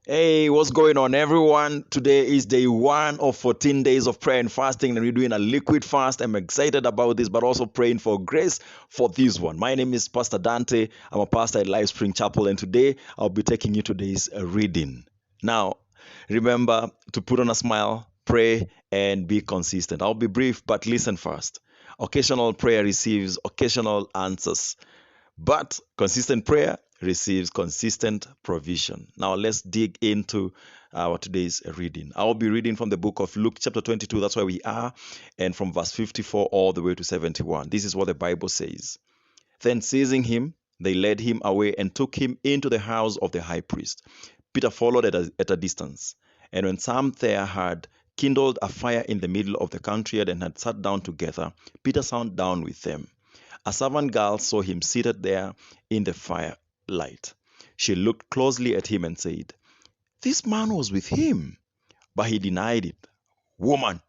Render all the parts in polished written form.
Hey, what's going on, everyone? Today is day one of 14 days of prayer and fasting, and we're doing a liquid fast. I'm excited about this, but also praying for grace for this one. My name is Pastor Dante. I'm a pastor at Life Spring Chapel, and today I'll be taking you to today's reading. Now, remember to put on a smile, pray, and be consistent. I'll be brief, but listen first. Occasional prayer receives occasional answers. But consistent prayer receives consistent provision. Now let's dig into our today's reading. I'll be reading from the book of Luke, chapter 22. That's where we are, and from verse 54 all the way to 71. This is what the Bible says. Then seizing him, they led him away and took him into the house of the high priest. Peter followed at a distance. And when some there had kindled a fire in the middle of the courtyard and had sat down together, Peter sat down with them. A servant girl saw him seated there in the firelight. She looked closely at him and said, "This man was with him." But he denied it. "Woman,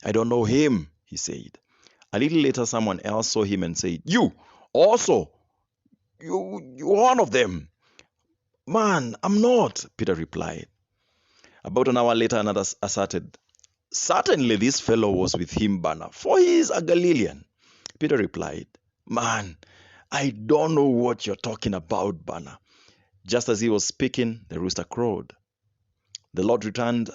I don't know him," he said. A little later, someone else saw him and said, "You also, you're one of them." "Man, I'm not," Peter replied. About an hour later, another asserted, "Certainly this fellow was with him, Bana, for he is a Galilean." Peter replied, "Man, I don't know what you're talking about, Bana." Just as he was speaking, the rooster crowed. The Lord returned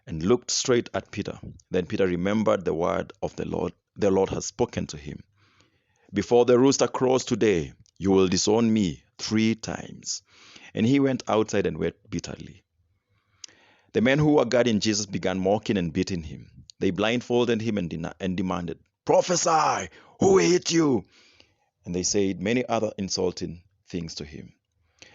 and looked straight at Peter. Then Peter remembered the word of the Lord had spoken to him. "Before the rooster crows today, you will disown me 3 times." And he went outside and wept bitterly. The men who were guarding Jesus began mocking and beating him. They blindfolded him and demanded, "Prophesy, who hit you?" And they said many other insulting things to him.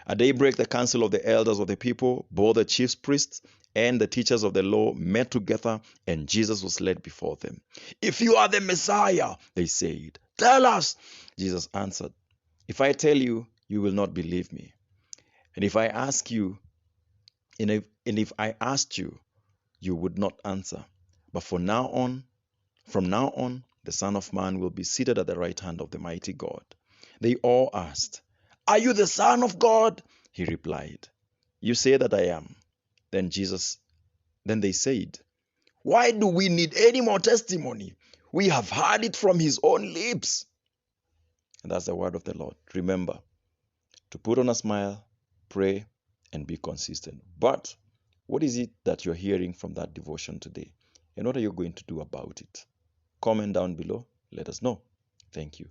At daybreak, the council of the elders of the people, both the chief priests and the teachers of the law, met together, and Jesus was led before them. "If you are the Messiah," they said, "tell us." Jesus answered, "If I tell you, you will not believe me. And if I ask you, and if I asked you, you would not answer. But from now on, the Son of Man will be seated at the right hand of the mighty God." They all asked, "Are you the Son of God?" He replied, "You say that I am." Then they said, "Why do we need any more testimony? We have heard it from his own lips." And that's the word of the Lord. Remember to put on a smile, pray, and be consistent. But what is it that you're hearing from that devotion today? And what are you going to do about it? Comment down below. Let us know. Thank you.